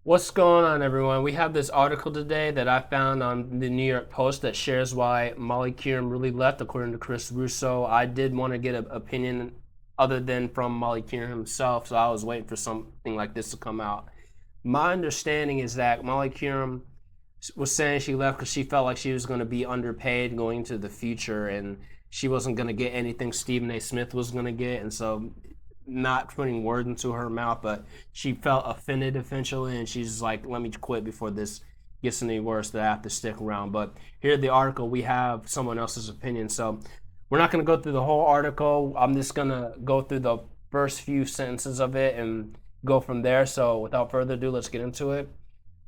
What's going on, everyone? We have this article today that I found on the New York Post that shares why Molly Qerim really left, according to Chris Russo. I did want to get an opinion other than from Molly Qerim himself, so I was waiting for something like this to come out. My understanding is that Molly Qerim was saying she left because she felt like she was going to be underpaid going into the future, and she wasn't going to get anything Stephen A. Smith was going to get, and so not putting words into her mouth, but she felt offended eventually, and she's like, "Let me quit before this gets any worse. That I have to stick around." But here in the article, we have someone else's opinion, so we're not going to go through the whole article. I'm just going to go through the first few sentences of it and go from there. So without further ado, let's get into it.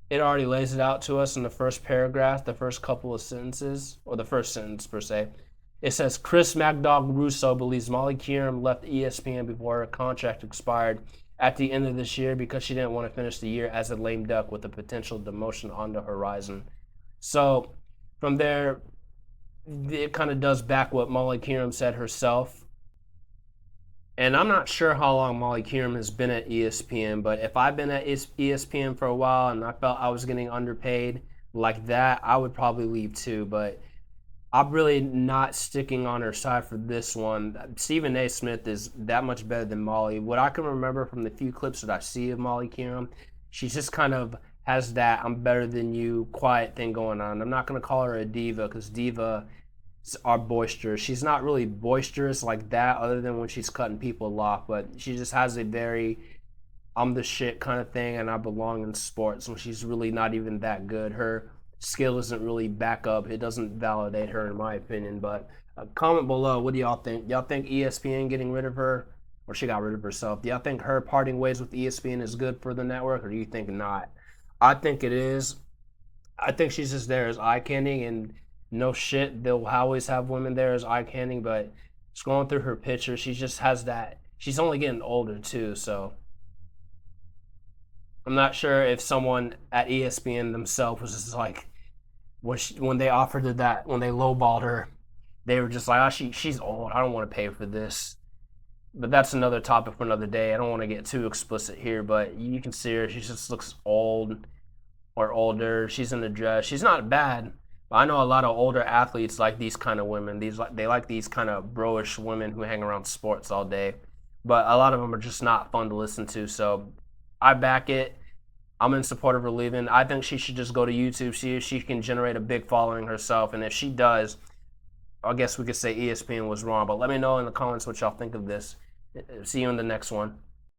It already lays it out to us in the first paragraph, the first couple of sentences, or the first sentence per se. It says Chris MacDog Russo believes Molly Qerim left ESPN before her contract expired at the end of this year because she didn't want to finish the year as a lame duck with a potential demotion on the horizon. So from there, it kind of does back what Molly Qerim said herself. And I'm not sure how long Molly Qerim has been at ESPN, but if I've been at ESPN for a while and I felt I was getting underpaid like that, I would probably leave too. But I'm really not sticking on her side for this one. Stephen A. Smith is that much better than Molly. What I can remember from the few clips that I see of Molly Qerim, she just kind of has that "I'm better than you" quiet thing going on. I'm not going to call her a diva because diva are boisterous. She's not really boisterous like that, other than when she's cutting people off. But she just has a very "I'm the shit" kind of thing, and I belong in sports. When she's really not even that good. Her skill isn't really back up. It doesn't validate her, in my opinion. But comment below. What do y'all think? Y'all think ESPN getting rid of her, or she got rid of herself? Do y'all think her parting ways with ESPN is good for the network, or do you think not? I think it is. I think she's just there as eye candy, and no shit, they'll always have women there as eye candy. But scrolling through her picture, she just has that. She's only getting older too, so I'm not sure if someone at ESPN themselves was just like, when they offered her that, when they lowballed her, they were just like, "Oh, she's old. I don't want to pay for this." But that's another topic for another day. I don't want to get too explicit here, but you can see her. She just looks old or older. She's in a dress. She's not bad. But I know a lot of older athletes like these kind of women. They like these kind of bro-ish women who hang around sports all day. But a lot of them are just not fun to listen to. So I back it. I'm in support of her leaving. I think she should just go to YouTube, see if she can generate a big following herself. And if she does, I guess we could say ESPN was wrong. But let me know in the comments what y'all think of this. See you in the next one.